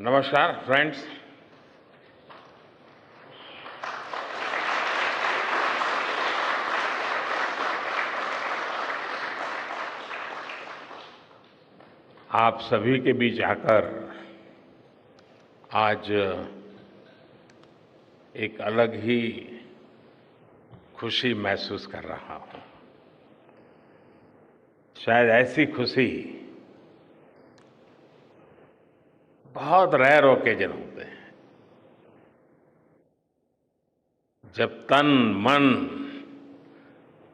नमस्कार फ्रेंड्स। आप सभी के बीच आकर आज एक अलग ही खुशी महसूस कर रहा हूं। शायद ऐसी खुशी बहुत रेयर ओकेजन होते हैं जब तन मन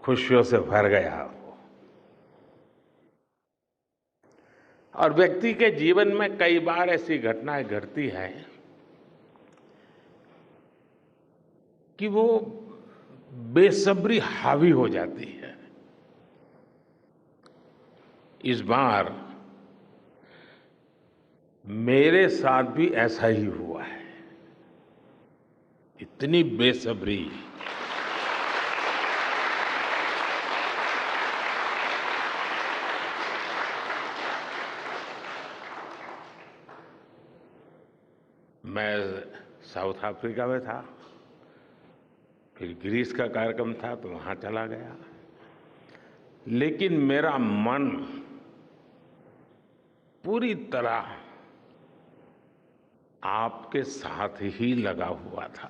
खुशियों से भर गया हो। और व्यक्ति के जीवन में कई बार ऐसी घटनाएं घटती हैं कि वो बेसब्री हावी हो जाती है। इस बार मेरे साथ भी ऐसा ही हुआ है। इतनी बेसब्री, मैं साउथ अफ्रीका में था, फिर ग्रीस का कार्यक्रम था तो वहां चला गया, लेकिन मेरा मन पूरी तरह आपके साथ ही लगा हुआ था।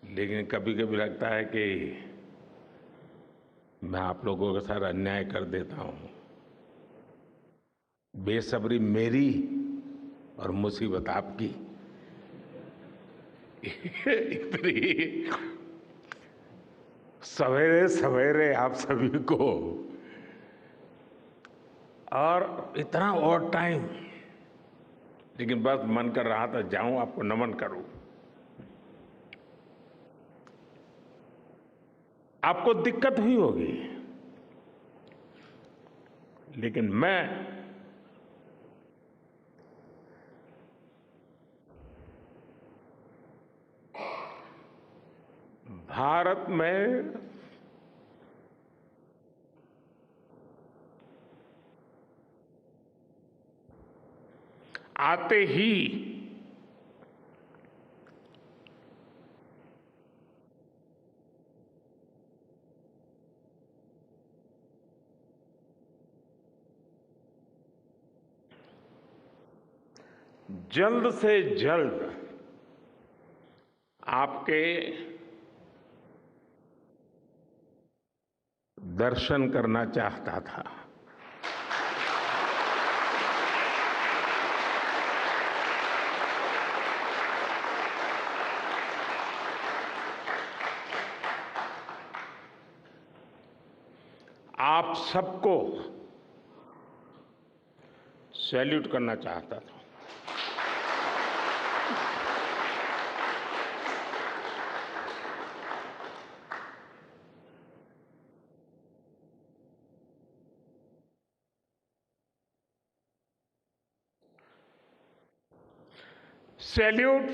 लेकिन कभी कभी लगता है कि मैं आप लोगों के साथ अन्याय कर देता हूं। बेसब्री मेरी और मुसीबत आपकी। इतनी सवेरे सवेरे आप सभी को और इतना और टाइम, लेकिन बस मन कर रहा था जाऊं आपको नमन करूं। आपको दिक्कत हुई होगी, लेकिन मैं भारत में आते ही जल्द से जल्द आपके दर्शन करना चाहता था। आप सबको सैल्यूट करना चाहता था। सैल्यूट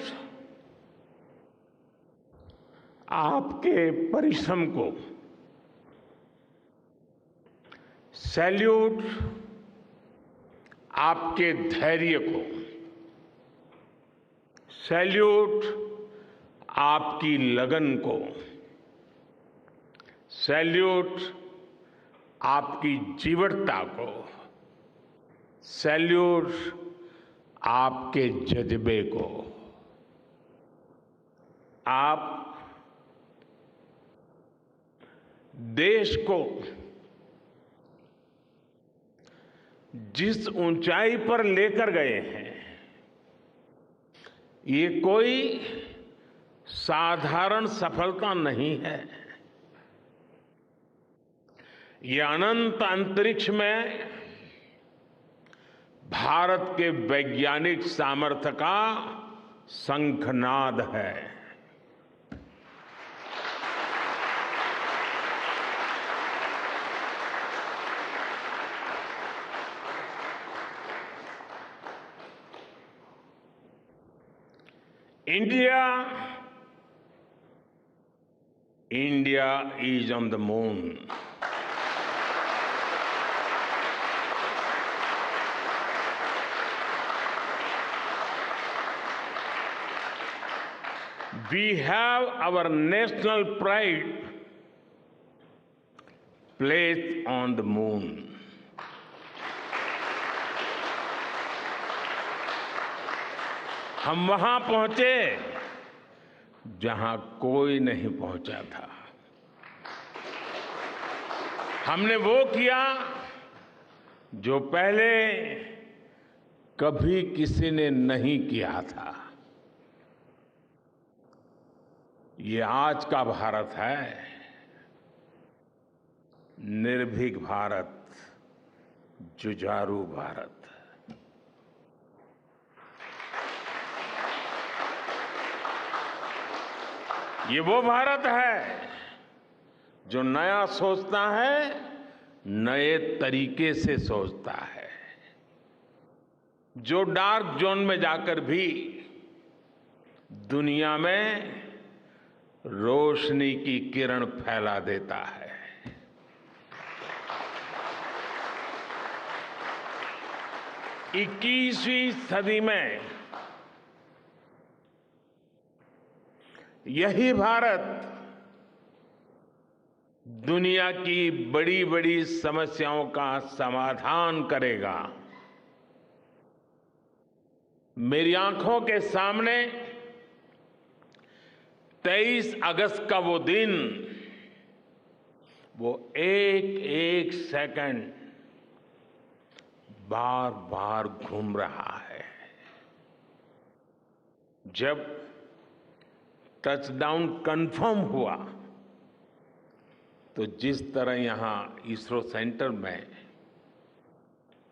आपके परिश्रम को, सैल्यूट आपके धैर्य को, सैल्यूट आपकी लगन को, सैल्यूट आपकी जीवटता को, सैल्यूट आपके जज्बे को। आप देश को जिस ऊंचाई पर लेकर गए हैं, ये कोई साधारण सफलता नहीं है। ये अनंत अंतरिक्ष में भारत के वैज्ञानिक सामर्थ्य का शंखनाद है। India India is on the moon. We have our national pride placed on the moon. हम वहां पहुंचे जहां कोई नहीं पहुंचा था। हमने वो किया जो पहले कभी किसी ने नहीं किया था। ये आज का भारत है, निर्भीक भारत, जुझारू भारत। ये वो भारत है जो नया सोचता है, नए तरीके से सोचता है, जो डार्क जोन में जाकर भी दुनिया में रोशनी की किरण फैला देता है। 21वीं सदी में यही भारत दुनिया की बड़ी बड़ी समस्याओं का समाधान करेगा। मेरी आंखों के सामने 23 अगस्त का वो दिन, वो एक एक सेकंड बार बार घूम रहा है। जब टचडाउन कंफर्म हुआ तो जिस तरह यहां इसरो सेंटर में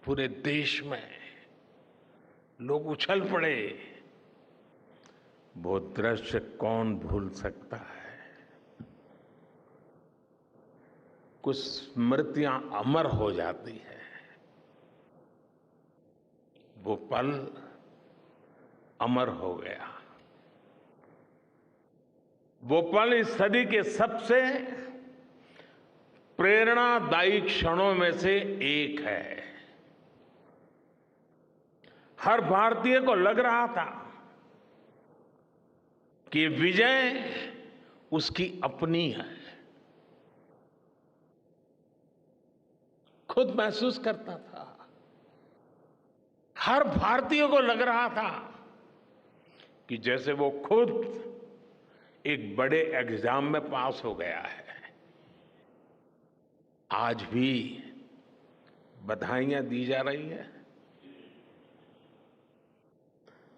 पूरे देश में लोग उछल पड़े, वो दृश्य कौन भूल सकता है। कुछ स्मृतियां अमर हो जाती है। वो पल अमर हो गया। वो पल इस सदी के सबसे प्रेरणादायी क्षणों में से एक है। हर भारतीय को लग रहा था कि विजय उसकी अपनी है। खुद महसूस करता था। हर भारतीय को लग रहा था कि जैसे वो खुद एक बड़े एग्जाम में पास हो गया है। आज भी बधाइयां दी जा रही है,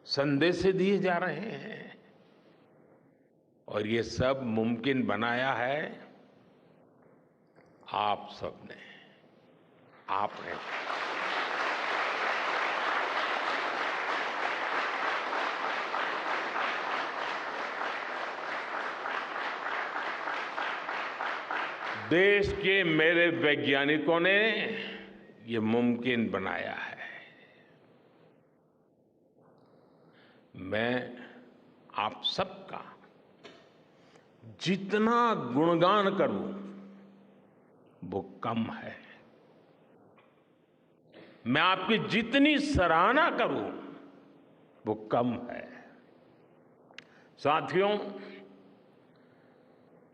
संदेश दिए जा रहे हैं, और ये सब मुमकिन बनाया है आप सबने, आपने। देश के मेरे वैज्ञानिकों ने ये मुमकिन बनाया है। मैं आप सबका जितना गुणगान करूं वो कम है। मैं आपकी जितनी सराहना करूं वो कम है। साथियों,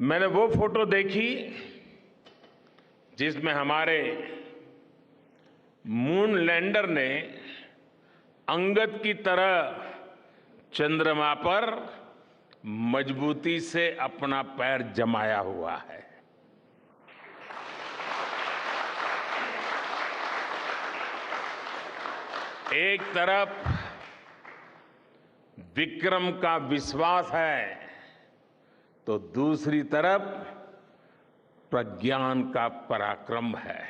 मैंने वो फोटो देखी जिसमें हमारे मून लैंडर ने अंगद की तरह चंद्रमा पर मजबूती से अपना पैर जमाया हुआ है। एक तरफ विक्रम का विश्वास है तो दूसरी तरफ प्रज्ञान का पराक्रम है।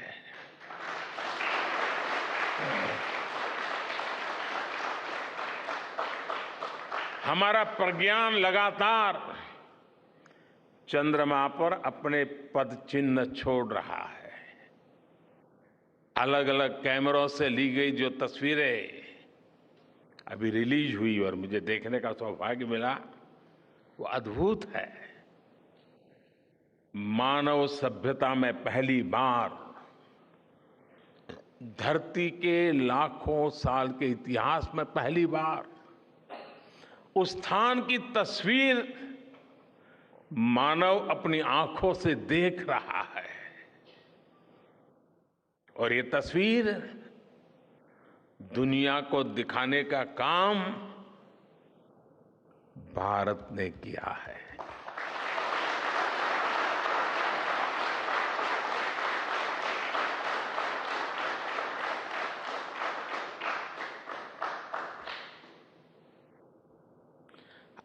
हमारा प्रज्ञान लगातार चंद्रमा पर अपने पद चिन्ह छोड़ रहा है। अलग अलग कैमरों से ली गई जो तस्वीरें अभी रिलीज हुई और मुझे देखने का सौभाग्य मिला, वो अद्भुत है। मानव सभ्यता में पहली बार धरती के लाखों साल के इतिहास में पहली बार उस स्थान की तस्वीर मानव अपनी आंखों से देख रहा है। और ये तस्वीर दुनिया को दिखाने का काम भारत ने किया है।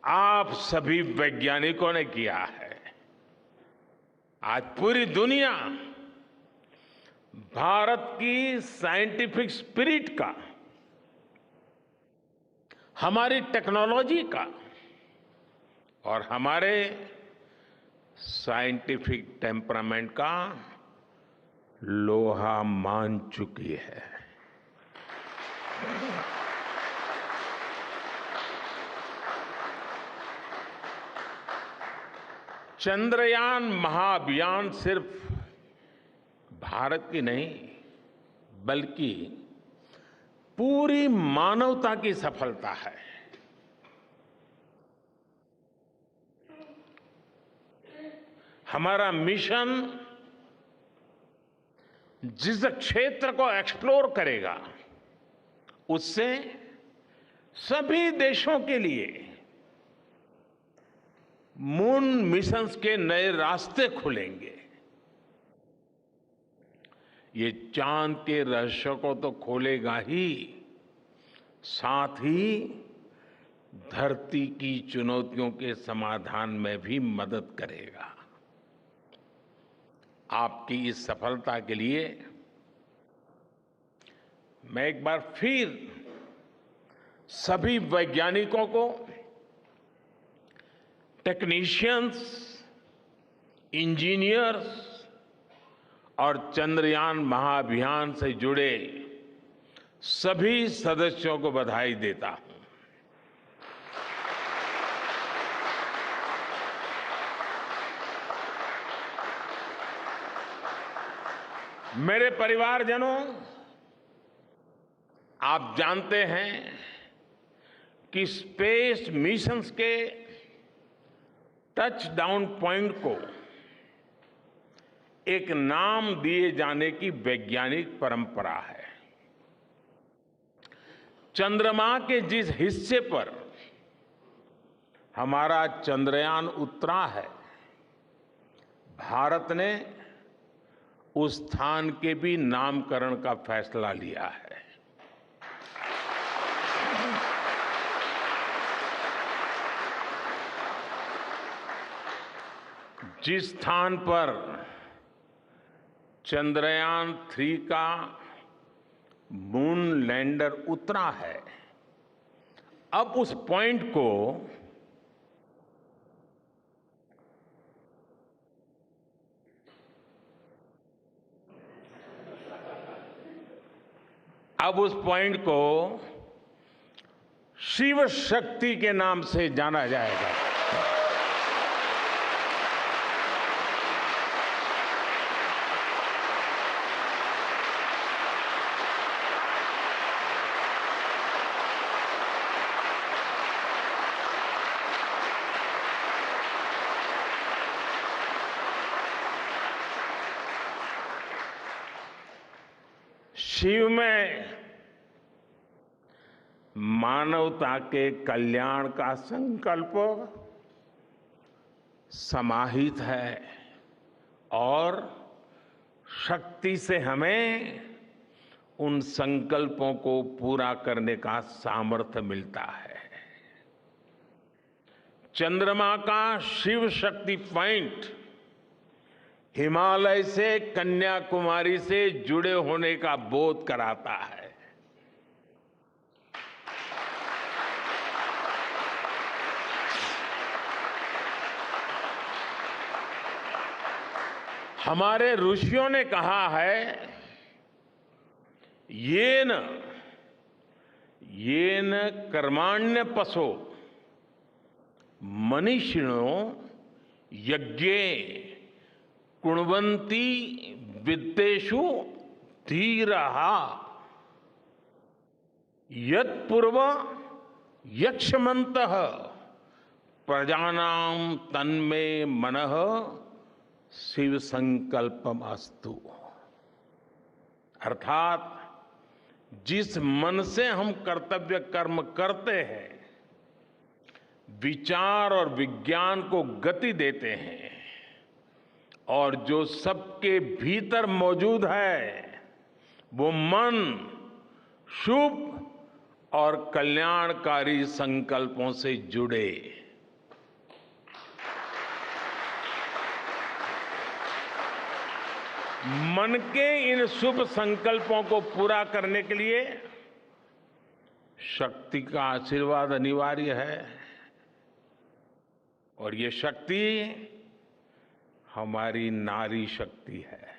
आप सभी वैज्ञानिकों ने किया है। आज पूरी दुनिया भारत की साइंटिफिक स्पिरिट का, हमारी टेक्नोलॉजी का और हमारे साइंटिफिक टेम्परामेंट का लोहा मान चुकी है। चंद्रयान महाअभियान सिर्फ भारत की नहीं बल्कि पूरी मानवता की सफलता है। हमारा मिशन जिस क्षेत्र को एक्सप्लोर करेगा उससे सभी देशों के लिए मून मिशंस के नए रास्ते खुलेंगे। ये चांद के रहस्य को तो खोलेगा ही, साथ ही धरती की चुनौतियों के समाधान में भी मदद करेगा। आपकी इस सफलता के लिए मैं एक बार फिर सभी वैज्ञानिकों को, टेक्नीशियंस, इंजीनियर्स और चंद्रयान महाअभियान से जुड़े सभी सदस्यों को बधाई देता हूं। मेरे परिवारजनों, आप जानते हैं कि स्पेस मिशंस के टच डाउन पॉइंट को एक नाम दिए जाने की वैज्ञानिक परंपरा है। चंद्रमा के जिस हिस्से पर हमारा चंद्रयान उतरा है, भारत ने उस स्थान के भी नामकरण का फैसला लिया है। जिस स्थान पर चंद्रयान 3 का मून लैंडर उतरा है, अब उस पॉइंट को शिव शक्ति के नाम से जाना जाएगा। शिव में मानवता के कल्याण का संकल्प समाहित है और शक्ति से हमें उन संकल्पों को पूरा करने का सामर्थ्य मिलता है। चंद्रमा का शिव शक्ति पॉइंट हिमालय से कन्याकुमारी से जुड़े होने का बोध कराता है। हमारे ऋषियों ने कहा है, येन कर्माण्य पशो मनीषिणो यज्ञे कुण्वन्ति वित्तेषु धीरः यत्पूर्व यक्ष्मन्तः प्रजानां तन्मे मनः शिव संकल्पमस्तु। अर्थात जिस मन से हम कर्तव्य कर्म करते हैं, विचार और विज्ञान को गति देते हैं, और जो सबके भीतर मौजूद है, वो मन शुभ और कल्याणकारी संकल्पों से जुड़े। मन के इन शुभ संकल्पों को पूरा करने के लिए शक्ति का आशीर्वाद अनिवार्य है, और ये शक्ति हमारी नारी शक्ति है।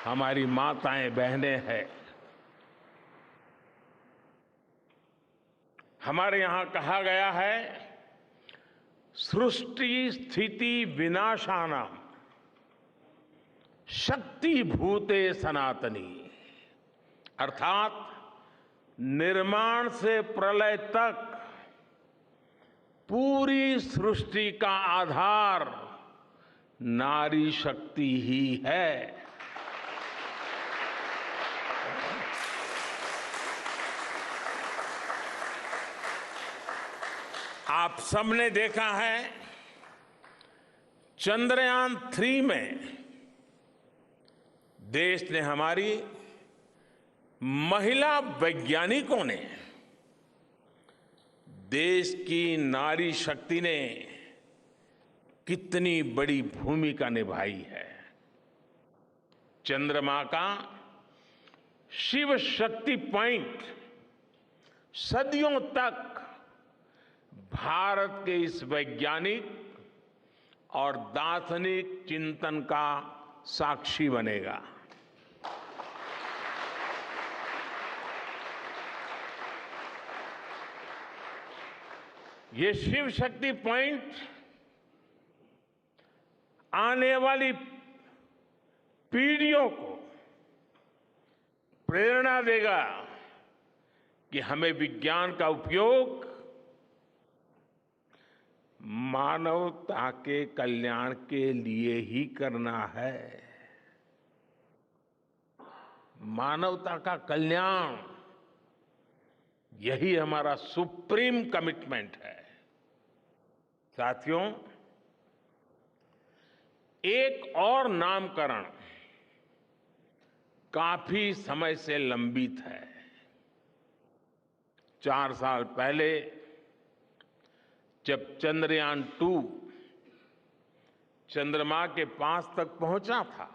हमारी माताएं बहनें हैं। हमारे यहां कहा गया है, सृष्टि स्थिति विनाशानाम शक्ति भूते सनातनी। अर्थात निर्माण से प्रलय तक पूरी सृष्टि का आधार नारी शक्ति ही है। आप सबने देखा है, चंद्रयान 3 में देश ने, हमारी महिला वैज्ञानिकों ने, देश की नारी शक्ति ने कितनी बड़ी भूमिका निभाई है। चंद्रमा का शिव शक्ति पॉइंट सदियों तक भारत के इस वैज्ञानिक और दार्शनिक चिंतन का साक्षी बनेगा। ये शिव शक्ति पॉइंट आने वाली पीढ़ियों को प्रेरणा देगा कि हमें विज्ञान का उपयोग मानवता के कल्याण के लिए ही करना है। मानवता का कल्याण, यही हमारा सुप्रीम कमिटमेंट है। साथियों, एक और नामकरण काफी समय से लंबित है। 4 साल पहले जब चंद्रयान 2 चंद्रमा के पास तक पहुंचा था,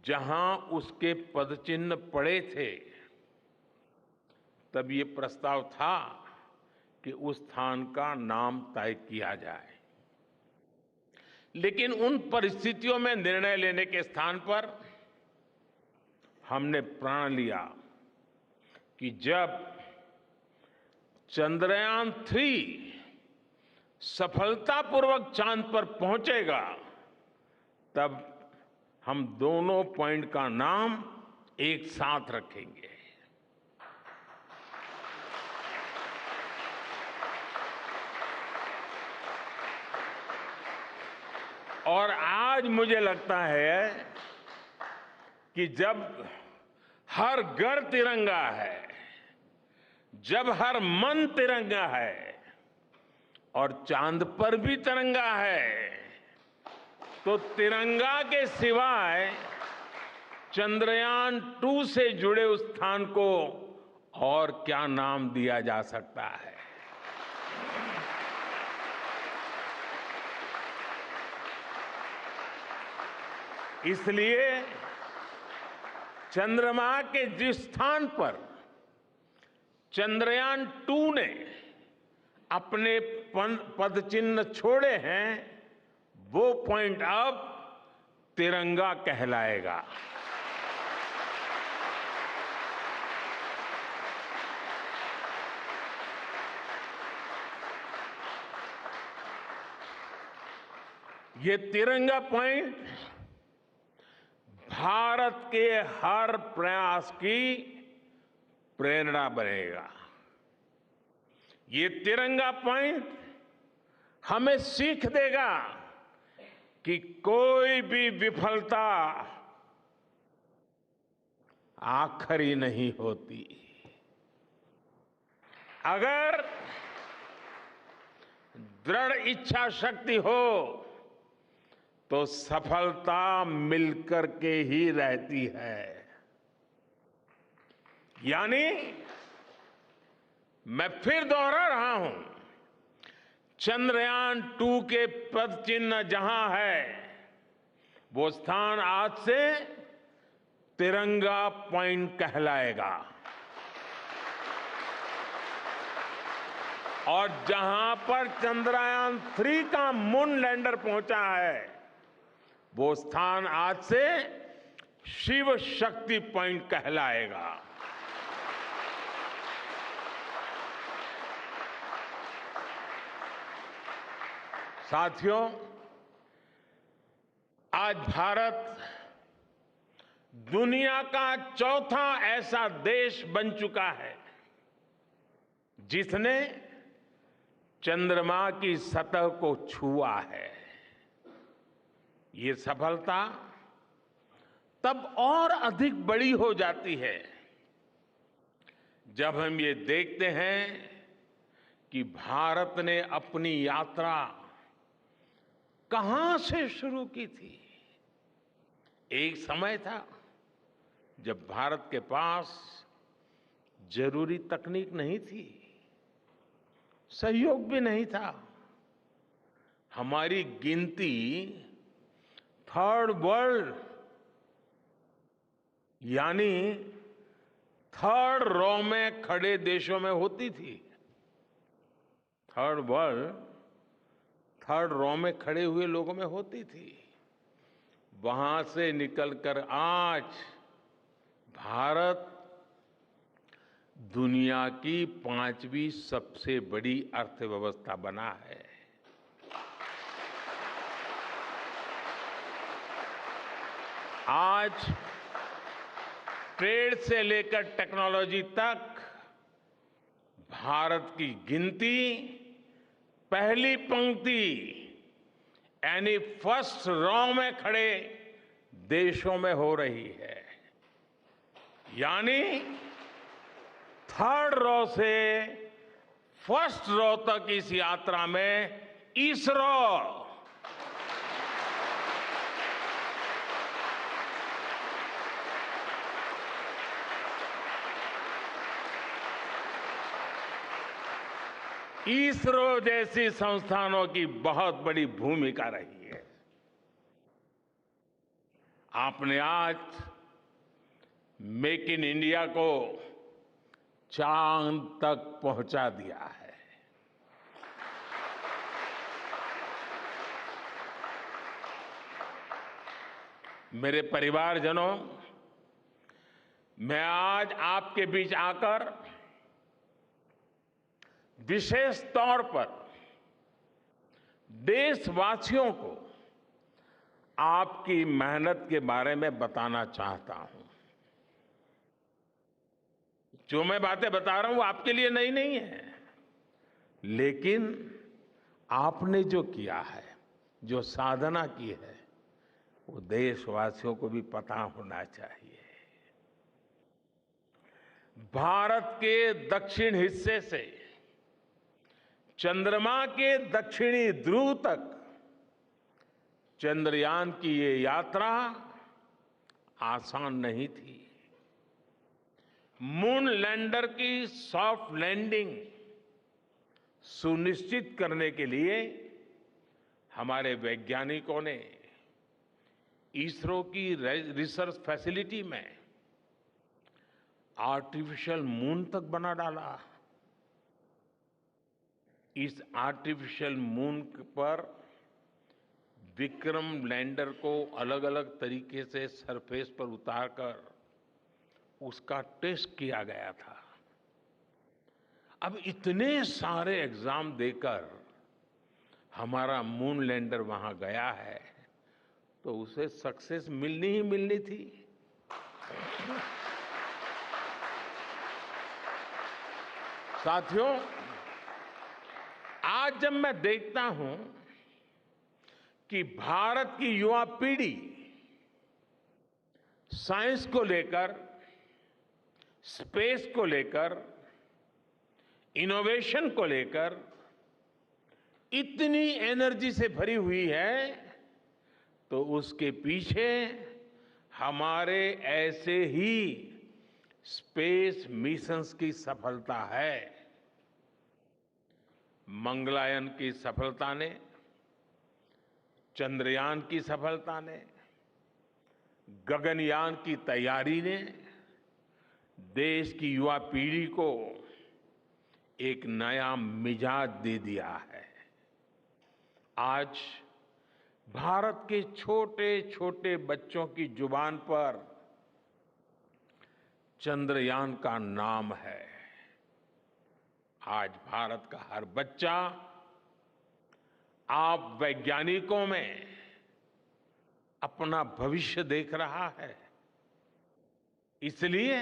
जहां उसके पदचिन्ह पड़े थे, तब ये प्रस्ताव था कि उस स्थान का नाम तय किया जाए। लेकिन उन परिस्थितियों में निर्णय लेने के स्थान पर हमने प्रण लिया कि जब चंद्रयान 3 सफलतापूर्वक चांद पर पहुंचेगा, तब हम दोनों पॉइंट का नाम एक साथ रखेंगे। और आज मुझे लगता है कि जब हर घर तिरंगा है, जब हर मन तिरंगा है और चांद पर भी तिरंगा है, तो तिरंगा के सिवाय चंद्रयान 2 से जुड़े उस स्थान को और क्या नाम दिया जा सकता है। इसलिए चंद्रमा के जिस स्थान पर चंद्रयान 2 ने अपने पदचिन्ह छोड़े हैं, वो पॉइंट अब तिरंगा कहलाएगा। ये तिरंगा पॉइंट भारत के हर प्रयास की प्रेरणा बनेगा। ये तिरंगा पॉइंट हमें सीख देगा कि कोई भी विफलता आखिरी नहीं होती। अगर दृढ़ इच्छा शक्ति हो तो सफलता मिलकर के ही रहती है। यानी मैं फिर दोहरा रहा हूं, चंद्रयान-2 के पद चिन्ह जहां है, वो स्थान आज से तिरंगा पॉइंट कहलाएगा। और जहां पर चंद्रयान-3 का मून लैंडर पहुंचा है, वो स्थान आज से शिव शक्ति पॉइंट कहलाएगा। साथियों, आज भारत दुनिया का चौथा ऐसा देश बन चुका है जिसने चंद्रमा की सतह को छुआ है। ये सफलता तब और अधिक बड़ी हो जाती है जब हम ये देखते हैं कि भारत ने अपनी यात्रा कहां से शुरू की थी। एक समय था जब भारत के पास जरूरी तकनीक नहीं थी, सहयोग भी नहीं था। हमारी गिनती थर्ड वर्ल्ड यानी थर्ड रॉ में खड़े देशों में होती थी। थर्ड वर्ल्ड थर्ड रॉ में खड़े हुए लोगों में होती थी। वहां से निकलकर आज भारत दुनिया की 5वीं सबसे बड़ी अर्थव्यवस्था बना है। आज ट्रेड से लेकर टेक्नोलॉजी तक भारत की गिनती पहली पंक्ति यानी फर्स्ट रॉ में खड़े देशों में हो रही है। यानी थर्ड रॉ से फर्स्ट रॉ तक इस यात्रा में इसरो जैसी संस्थानों की बहुत बड़ी भूमिका रही है। आपने आज मेक इन इंडिया को चांद तक पहुंचा दिया है। मेरे परिवारजनों, मैं आज आपके बीच आकर विशेष तौर पर देशवासियों को आपकी मेहनत के बारे में बताना चाहता हूं। जो मैं बातें बता रहा हूं वो आपके लिए नई नहीं है, लेकिन आपने जो किया है, जो साधना की है, वो देशवासियों को भी पता होना चाहिए। भारत के दक्षिण हिस्से से चंद्रमा के दक्षिणी ध्रुव तक चंद्रयान की ये यात्रा आसान नहीं थी। मून लैंडर की सॉफ्ट लैंडिंग सुनिश्चित करने के लिए हमारे वैज्ञानिकों ने इसरो की रिसर्च फैसिलिटी में आर्टिफिशियल मून तक बना डाला। इस आर्टिफिशियल मून पर विक्रम लैंडर को अलग अलग तरीके से सरफेस पर उतारकर उसका टेस्ट किया गया था। अब इतने सारे एग्जाम देकर हमारा मून लैंडर वहां गया है तो उसे सक्सेस मिलनी ही मिलनी थी। साथियों, आज जब मैं देखता हूं कि भारत की युवा पीढ़ी साइंस को लेकर, स्पेस को लेकर, इनोवेशन को लेकर इतनी एनर्जी से भरी हुई है, तो उसके पीछे हमारे ऐसे ही स्पेस मिशंस की सफलता है। मंगलयान की सफलता ने, चंद्रयान की सफलता ने, गगनयान की तैयारी ने देश की युवा पीढ़ी को एक नया मिजाज दे दिया है। आज भारत के छोटे छोटे बच्चों की जुबान पर चंद्रयान का नाम है। आज भारत का हर बच्चा आप वैज्ञानिकों में अपना भविष्य देख रहा है। इसलिए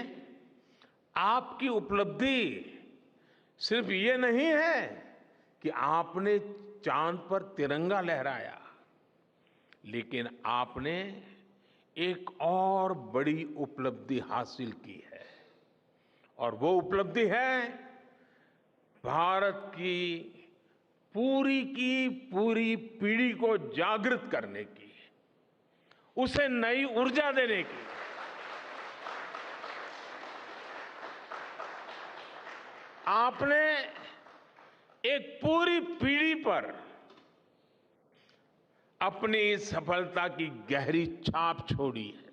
आपकी उपलब्धि सिर्फ ये नहीं है कि आपने चांद पर तिरंगा लहराया, लेकिन आपने एक और बड़ी उपलब्धि हासिल की है, और वो उपलब्धि है भारत की पूरी पीढ़ी को जागृत करने की, उसे नई ऊर्जा देने की। आपने एक पूरी पीढ़ी पर अपनी इस सफलता की गहरी छाप छोड़ी है।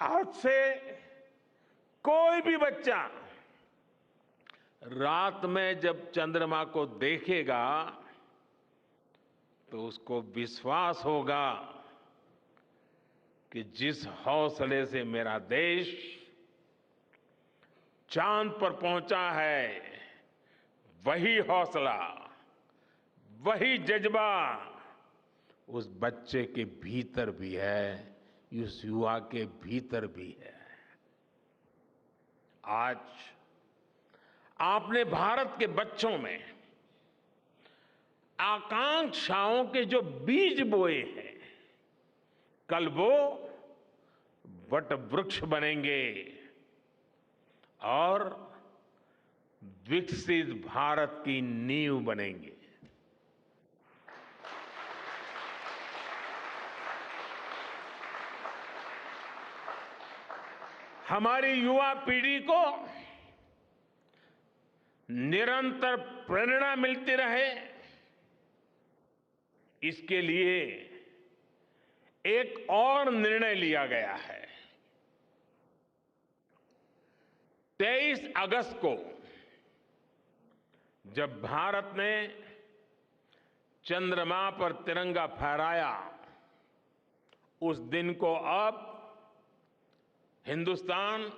आज से कोई भी बच्चा रात में जब चंद्रमा को देखेगा तो उसको विश्वास होगा कि जिस हौसले से मेरा देश चांद पर पहुंचा है, वही हौसला, वही जज्बा उस बच्चे के भीतर भी है, उस युवा के भीतर भी है। आज आपने भारत के बच्चों में आकांक्षाओं के जो बीज बोए हैं, कल वो वट वृक्ष बनेंगे और विकसित भारत की नींव बनेंगे। हमारी युवा पीढ़ी को निरंतर प्रेरणा मिलती रहे, इसके लिए एक और निर्णय लिया गया है। 23 अगस्त को जब भारत ने चंद्रमा पर तिरंगा फहराया, उस दिन को अब हिंदुस्तान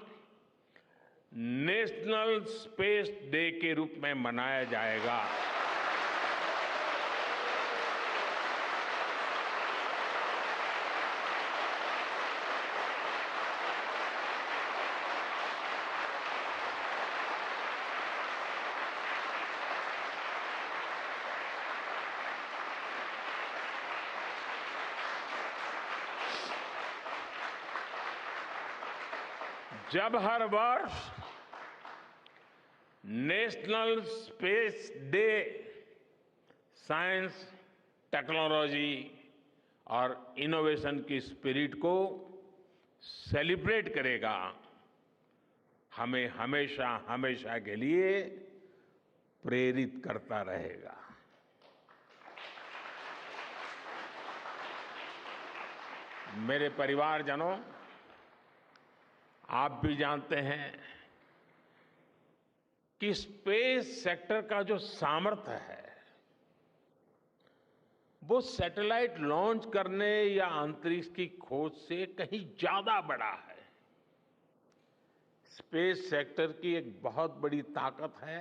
नेशनल स्पेस डे के रूप में मनाया जाएगा। जब हर वर्ष national space day science, technology और इनोवेशन की स्पिरिट को सेलिब्रेट करेगा, हमें हमेशा हमेशा के लिए प्रेरित करता रहेगा। मेरे परिवारजनों, आप भी जानते हैं कि स्पेस सेक्टर का जो सामर्थ्य है, वो सैटेलाइट लॉन्च करने या अंतरिक्ष की खोज से कहीं ज्यादा बड़ा है। स्पेस सेक्टर की एक बहुत बड़ी ताकत है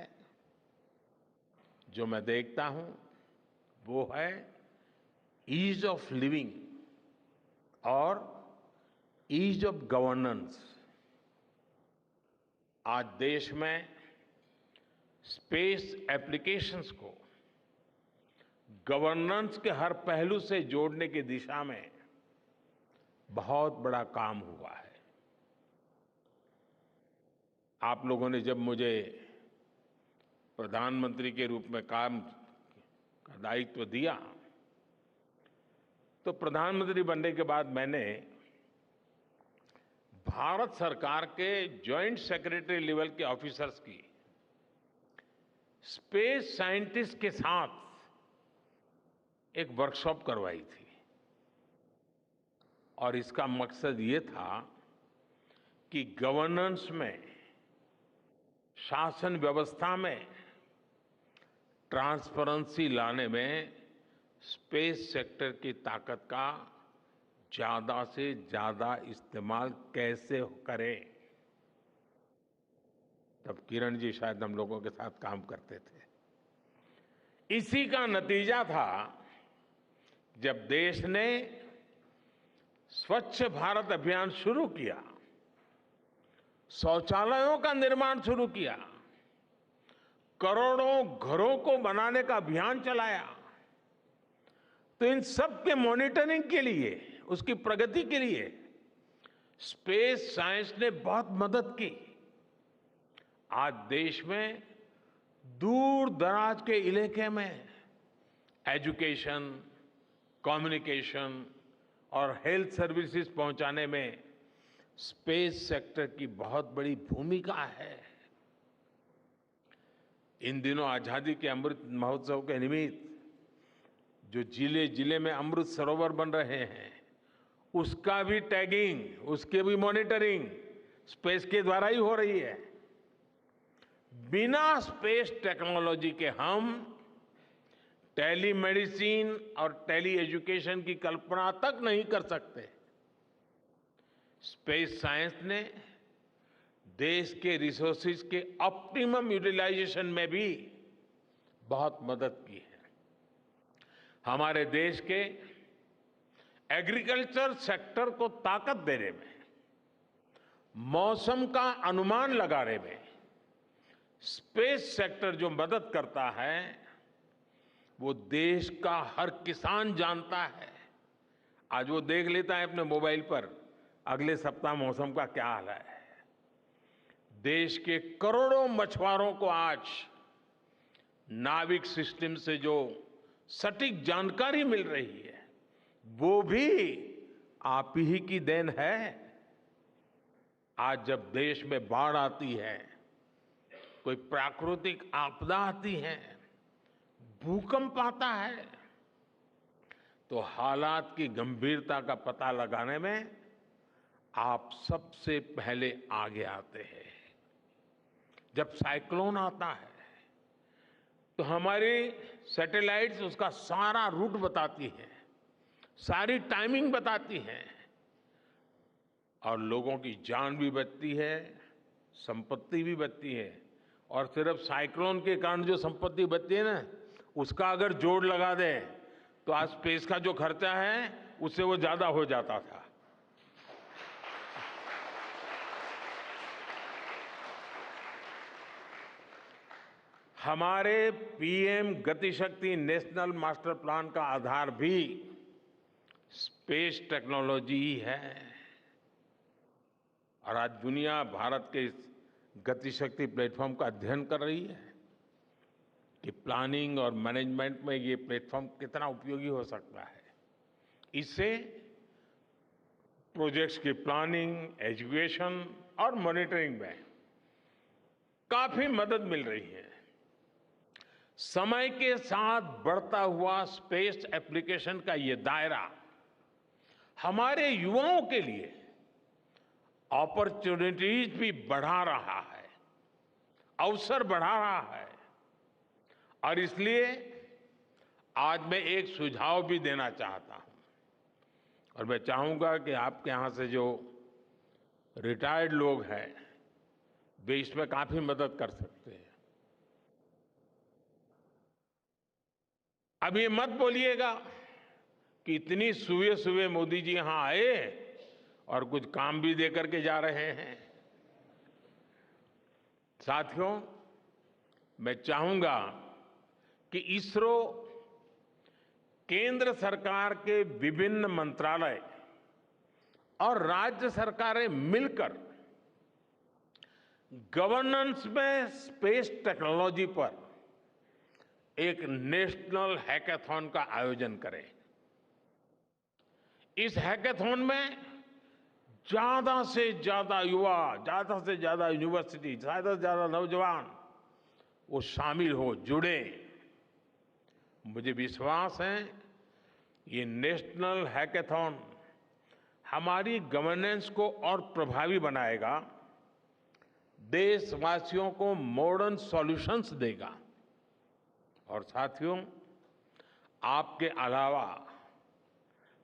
जो मैं देखता हूं वो है ईज ऑफ लिविंग और ईज ऑफ गवर्नेंस। आज देश में स्पेस एप्लीकेशंस को गवर्नेंस के हर पहलू से जोड़ने की दिशा में बहुत बड़ा काम हुआ है। आप लोगों ने जब मुझे प्रधानमंत्री के रूप में काम का दायित्व दिया तो प्रधानमंत्री बनने के बाद मैंने भारत सरकार के जॉइंट सेक्रेटरी लेवल के ऑफिसर्स की स्पेस साइंटिस्ट के साथ एक वर्कशॉप करवाई थी और इसका मकसद ये था कि गवर्नेंस में, शासन व्यवस्था में ट्रांसपेरेंसी लाने में स्पेस सेक्टर की ताकत का ज्यादा से ज्यादा इस्तेमाल कैसे करें। तब किरण जी शायद हम लोगों के साथ काम करते थे। इसी का नतीजा था जब देश ने स्वच्छ भारत अभियान शुरू किया, शौचालयों का निर्माण शुरू किया, करोड़ों घरों को बनाने का अभियान चलाया, तो इन सब के मॉनिटरिंग के लिए, उसकी प्रगति के लिए स्पेस साइंस ने बहुत मदद की। आज देश में दूर दराज के इलाके में एजुकेशन, कम्युनिकेशन और हेल्थ सर्विसेज पहुंचाने में स्पेस सेक्टर की बहुत बड़ी भूमिका है। इन दिनों आजादी के अमृत महोत्सव के निमित्त जो जिले जिले में अमृत सरोवर बन रहे हैं, उसका भी टैगिंग, उसकी भी मॉनिटरिंग स्पेस के द्वारा ही हो रही है। बिना स्पेस टेक्नोलॉजी के हम टेलीमेडिसिन और टेली एजुकेशन की कल्पना तक नहीं कर सकते। स्पेस साइंस ने देश के रिसोर्सेज के ऑप्टिमम यूटिलाइजेशन में भी बहुत मदद की है। हमारे देश के एग्रीकल्चर सेक्टर को ताकत देने में, मौसम का अनुमान लगाने में स्पेस सेक्टर जो मदद करता है वो देश का हर किसान जानता है। आज वो देख लेता है अपने मोबाइल पर अगले सप्ताह मौसम का क्या हाल है। देश के करोड़ों मछुआरों को आज नाविक सिस्टम से जो सटीक जानकारी मिल रही है वो भी आप ही की देन है। आज जब देश में बाढ़ आती है, कोई प्राकृतिक आपदा आती है, भूकंप आता है, तो हालात की गंभीरता का पता लगाने में आप सबसे पहले आगे आते हैं। जब साइक्लोन आता है तो हमारी सैटेलाइट्स उसका सारा रूट बताती हैं, सारी टाइमिंग बताती हैं और लोगों की जान भी बचती है, संपत्ति भी बचती है। और सिर्फ साइक्लोन के कारण जो संपत्ति बचती है ना, उसका अगर जोड़ लगा दे तो आज स्पेस का जो खर्चा है उससे वो ज्यादा हो जाता था। हमारे PM Gatishakti national master plan का आधार भी स्पेस टेक्नोलॉजी ही है। और आज दुनिया भारत के इस गतिशक्ति प्लेटफॉर्म का अध्ययन कर रही है कि प्लानिंग और मैनेजमेंट में ये प्लेटफॉर्म कितना उपयोगी हो सकता है। इससे प्रोजेक्ट्स की प्लानिंग, एजुकेशन और मॉनिटरिंग में काफी मदद मिल रही है। समय के साथ बढ़ता हुआ स्पेस एप्लीकेशन का ये दायरा हमारे युवाओं के लिए अपॉर्चुनिटीज भी बढ़ा रहा है, अवसर बढ़ा रहा है। और इसलिए आज मैं एक सुझाव भी देना चाहता हूं और मैं चाहूंगा कि आपके यहां से जो रिटायर्ड लोग हैं वे इसमें काफी मदद कर सकते हैं। अब ये मत बोलिएगा कि इतनी सुबह सुबह मोदी जी यहां आए और कुछ काम भी दे करके जा रहे हैं। साथियों, मैं चाहूंगा कि इसरो, केंद्र सरकार के विभिन्न मंत्रालय और राज्य सरकारें मिलकर गवर्नेंस में स्पेस टेक्नोलॉजी पर एक नेशनल हैकाथॉन का आयोजन करें। इस हैकाथॉन में ज्यादा से ज्यादा युवा, ज्यादा से ज्यादा यूनिवर्सिटी, ज्यादा से ज्यादा नौजवान वो शामिल हो, जुड़े। मुझे विश्वास है ये नेशनल हैकाथॉन हमारी गवर्नेंस को और प्रभावी बनाएगा, देशवासियों को मॉडर्न सॉल्यूशंस देगा। और साथियों, आपके अलावा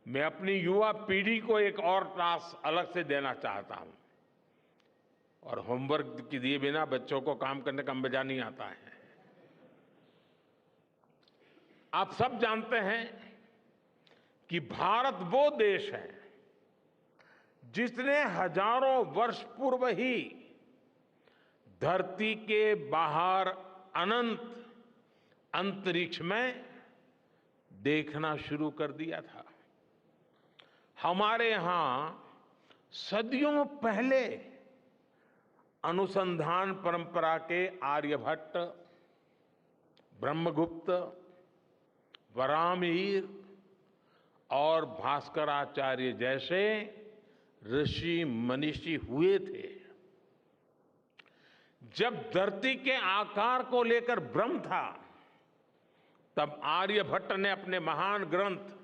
मैं अपनी युवा पीढ़ी को एक और टास्क अलग से देना चाहता हूं। और होमवर्क के दिए बिना बच्चों को काम करने का मजा नहीं आता है। आप सब जानते हैं कि भारत वो देश है जिसने हजारों वर्ष पूर्व ही धरती के बाहर अनंत अंतरिक्ष में देखना शुरू कर दिया था। हमारे यहां सदियों पहले अनुसंधान परंपरा के आर्यभट्ट, ब्रह्मगुप्त, वराहमिहिर और भास्कराचार्य जैसे ऋषि मनीषी हुए थे। जब धरती के आकार को लेकर भ्रम था, तब आर्यभट्ट ने अपने महान ग्रंथ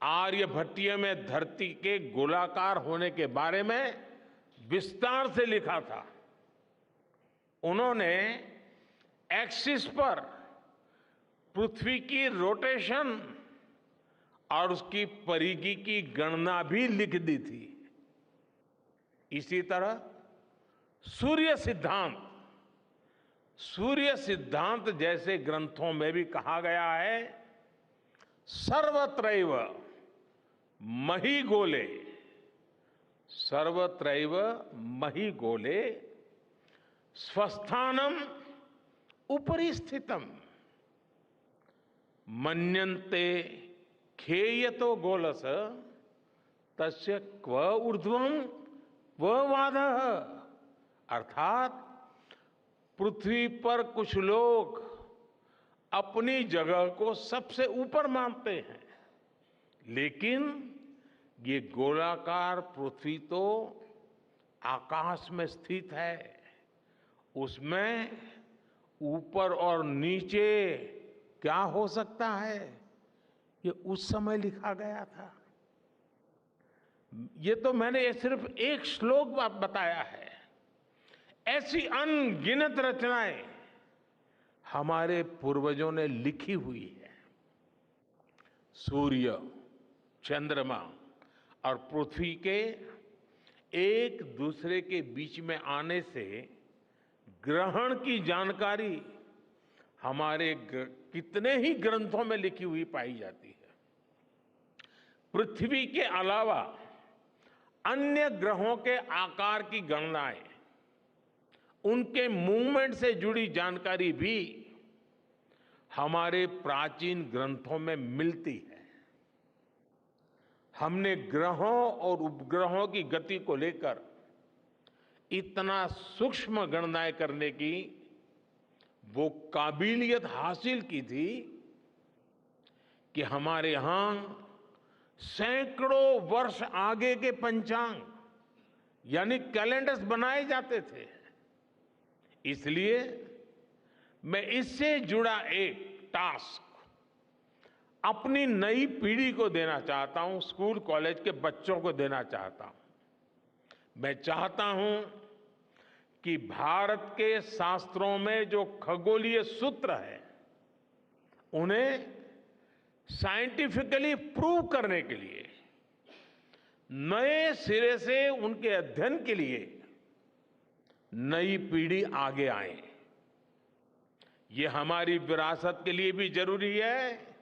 आर्यभट्टीय में धरती के गोलाकार होने के बारे में विस्तार से लिखा था। उन्होंने एक्सिस पर पृथ्वी की रोटेशन और उसकी परिधि की गणना भी लिख दी थी। इसी तरह सूर्य सिद्धांत जैसे ग्रंथों में भी कहा गया है, सर्वत्रैव महिगोले, सर्वत्रैव महिगोले स्वस्थानम उपरि स्थितम मन्यन्ते खेयतो गोलस तस्य क्व ऊर्ध्वं क्व वादः। अर्थात पृथ्वी पर कुछ लोग अपनी जगह को सबसे ऊपर मानते हैं, लेकिन ये गोलाकार पृथ्वी तो आकाश में स्थित है, उसमें ऊपर और नीचे क्या हो सकता है, ये उस समय लिखा गया था। ये तो मैंने सिर्फ एक श्लोक बताया है। ऐसी अनगिनत रचनाएं हमारे पूर्वजों ने लिखी हुई है। सूर्य, चंद्रमा और पृथ्वी के एक दूसरे के बीच में आने से ग्रहण की जानकारी हमारे कितने ही ग्रंथों में लिखी हुई पाई जाती है। पृथ्वी के अलावा अन्य ग्रहों के आकार की गणनाएं, उनके मूवमेंट से जुड़ी जानकारी भी हमारे प्राचीन ग्रंथों में मिलती है। हमने ग्रहों और उपग्रहों की गति को लेकर इतना सूक्ष्म गणनाएं करने की वो काबिलियत हासिल की थी कि हमारे यहां सैकड़ों वर्ष आगे के पंचांग यानी कैलेंडर्स बनाए जाते थे। इसलिए मैं इससे जुड़ा एक टास्क अपनी नई पीढ़ी को देना चाहता हूं, स्कूल कॉलेज के बच्चों को देना चाहता हूं। मैं चाहता हूं कि भारत के शास्त्रों में जो खगोलीय सूत्र है, उन्हें साइंटिफिकली प्रूव करने के लिए, नए सिरे से उनके अध्ययन के लिए नई पीढ़ी आगे आए। ये हमारी विरासत के लिए भी जरूरी है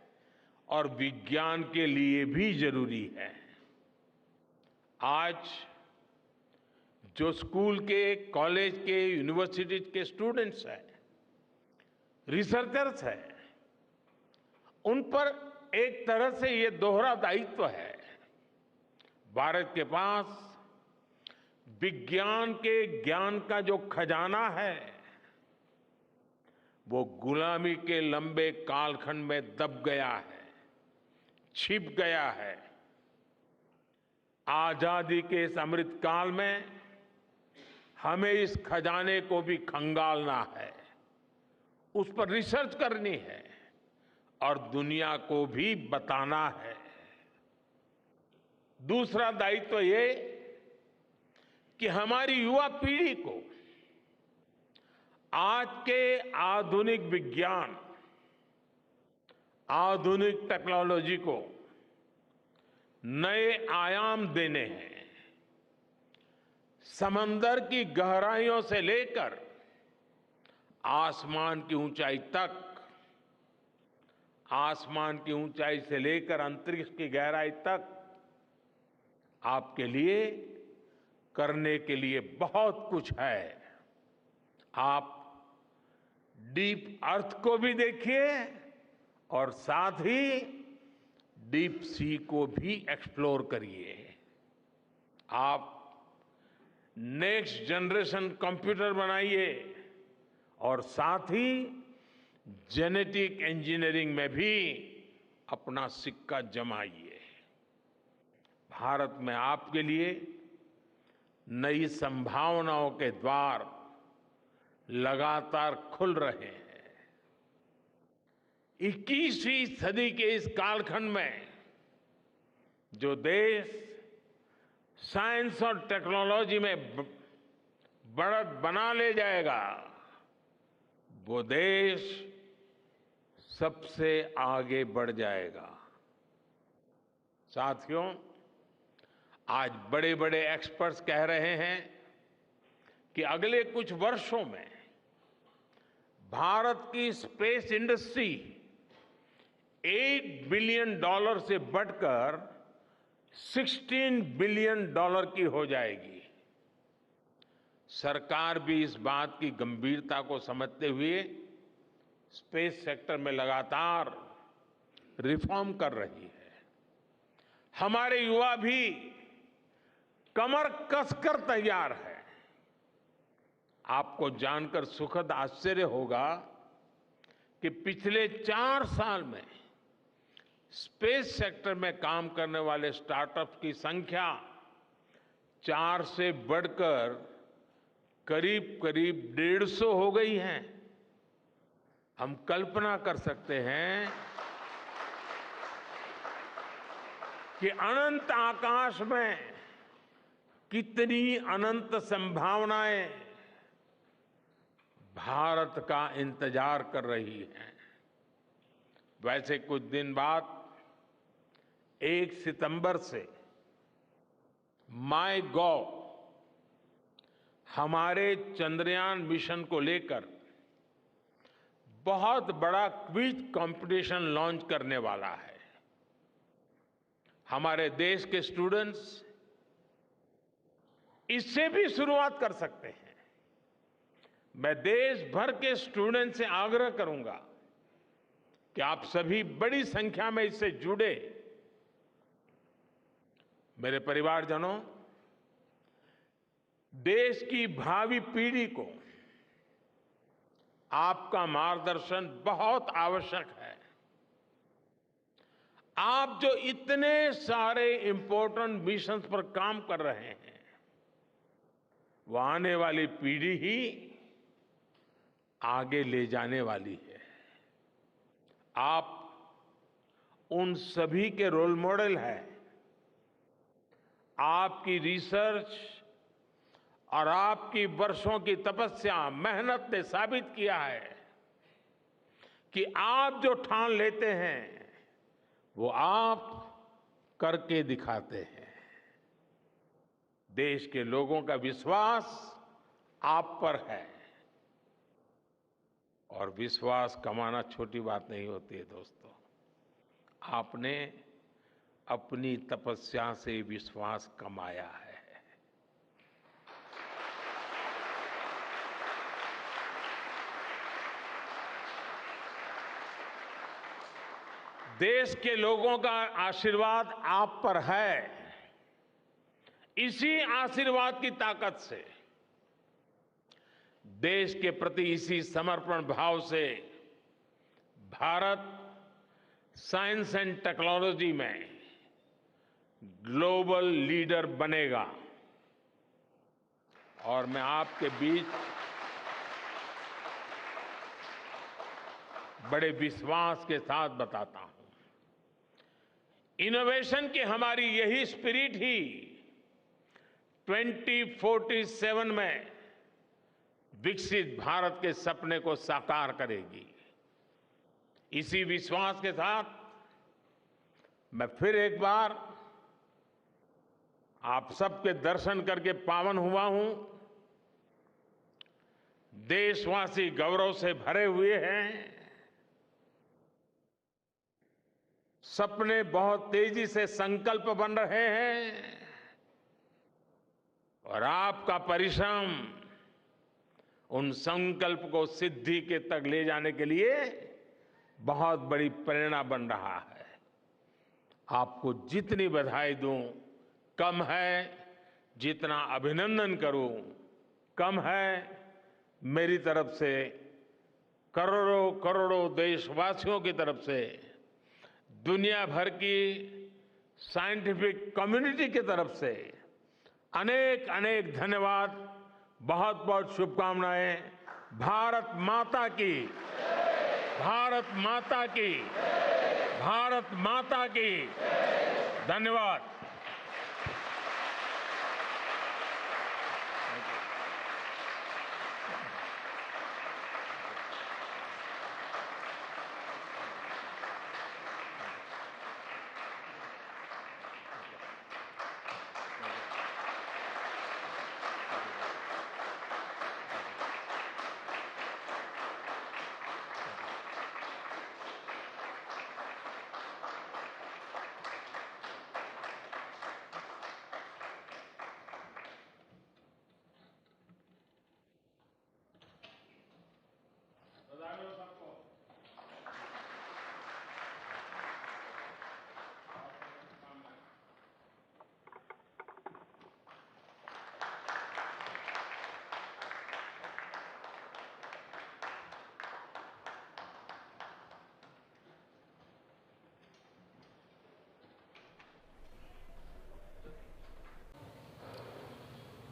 और विज्ञान के लिए भी जरूरी है। आज जो स्कूल के, कॉलेज के, यूनिवर्सिटी के स्टूडेंट्स हैं, रिसर्चर्स हैं, उन पर एक तरह से ये दोहरा दायित्व है। भारत के पास विज्ञान के ज्ञान का जो खजाना है वो गुलामी के लंबे कालखंड में दब गया है, छिप गया है। आजादी के इस अमृत काल में हमें इस खजाने को भी खंगालना है, उस पर रिसर्च करनी है और दुनिया को भी बताना है। दूसरा दायित्व ये कि हमारी युवा पीढ़ी को आज के आधुनिक विज्ञान, आधुनिक टेक्नोलॉजी को नए आयाम देने हैं। समंदर की गहराइयों से लेकर आसमान की ऊंचाई तक, आसमान की ऊंचाई से लेकर अंतरिक्ष की गहराई तक आपके लिए करने के लिए बहुत कुछ है। आप डीप अर्थ को भी देखिए और साथ ही डीप सी को भी एक्सप्लोर करिए। आप नेक्स्ट जनरेशन कंप्यूटर बनाइए और साथ ही जेनेटिक इंजीनियरिंग में भी अपना सिक्का जमाइए। भारत में आपके लिए नई संभावनाओं के द्वार लगातार खुल रहे हैं। 21वीं सदी के इस कालखंड में जो देश साइंस और टेक्नोलॉजी में बढ़त बना ले जाएगा, वो देश सबसे आगे बढ़ जाएगा। साथियों, आज बड़े बड़े एक्सपर्ट्स कह रहे हैं कि अगले कुछ वर्षों में भारत की स्पेस इंडस्ट्री $8 बिलियन से बढ़कर $16 बिलियन की हो जाएगी। सरकार भी इस बात की गंभीरता को समझते हुए स्पेस सेक्टर में लगातार रिफॉर्म कर रही है। हमारे युवा भी कमर कसकर तैयार है। आपको जानकर सुखद आश्चर्य होगा कि पिछले 4 साल में स्पेस सेक्टर में काम करने वाले स्टार्टअप्स की संख्या 4 से बढ़कर करीब करीब 150 हो गई है। हम कल्पना कर सकते हैं कि अनंत आकाश में कितनी अनंत संभावनाएं भारत का इंतजार कर रही हैं। वैसे कुछ दिन बाद 1 सितंबर से माईगॉव हमारे चंद्रयान मिशन को लेकर बहुत बड़ा क्विज कंपटीशन लॉन्च करने वाला है। हमारे देश के स्टूडेंट्स इससे भी शुरुआत कर सकते हैं। मैं देश भर के स्टूडेंट से आग्रह करूंगा कि आप सभी बड़ी संख्या में इससे जुड़े। मेरे परिवारजनों, देश की भावी पीढ़ी को आपका मार्गदर्शन बहुत आवश्यक है। आप जो इतने सारे इंपॉर्टेंट मिशंस पर काम कर रहे हैं, वो आने वाली पीढ़ी ही आगे ले जाने वाली है। आप उन सभी के रोल मॉडल हैं। आपकी रिसर्च और आपकी वर्षों की तपस्या, मेहनत ने साबित किया है कि आप जो ठान लेते हैं वो आप करके दिखाते हैं। देश के लोगों का विश्वास आप पर है। और विश्वास कमाना छोटी बात नहीं होती है दोस्तों। आपने अपनी तपस्या से विश्वास कमाया है। देश के लोगों का आशीर्वाद आप पर है। इसी आशीर्वाद की ताकत से, देश के प्रति इसी समर्पण भाव से भारत साइंस एंड टेक्नोलॉजी में ग्लोबल लीडर बनेगा। और मैं आपके बीच बड़े विश्वास के साथ बताता हूं, इनोवेशन की हमारी यही स्पिरिट ही 2047 में विकसित भारत के सपने को साकार करेगी। इसी विश्वास के साथ मैं फिर एक बार आप सबके दर्शन करके पावन हुआ हूं। देशवासी गौरव से भरे हुए हैं। सपने बहुत तेजी से संकल्प बन रहे हैं और आपका परिश्रम उन संकल्प को सिद्धि के तक ले जाने के लिए बहुत बड़ी प्रेरणा बन रहा है। आपको जितनी बधाई दूं कम है, जितना अभिनंदन करूं कम है। मेरी तरफ से करोड़ों करोड़ों देशवासियों की तरफ से, दुनिया भर की साइंटिफिक कम्युनिटी की तरफ से अनेक अनेक धन्यवाद, बहुत बहुत शुभकामनाएं। भारत माता की, भारत माता की, भारत माता की। धन्यवाद।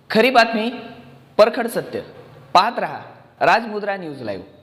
खरी बातमी, परखड सत्य. पाहत रहा राजमुद्रा न्यूज लाईव्ह.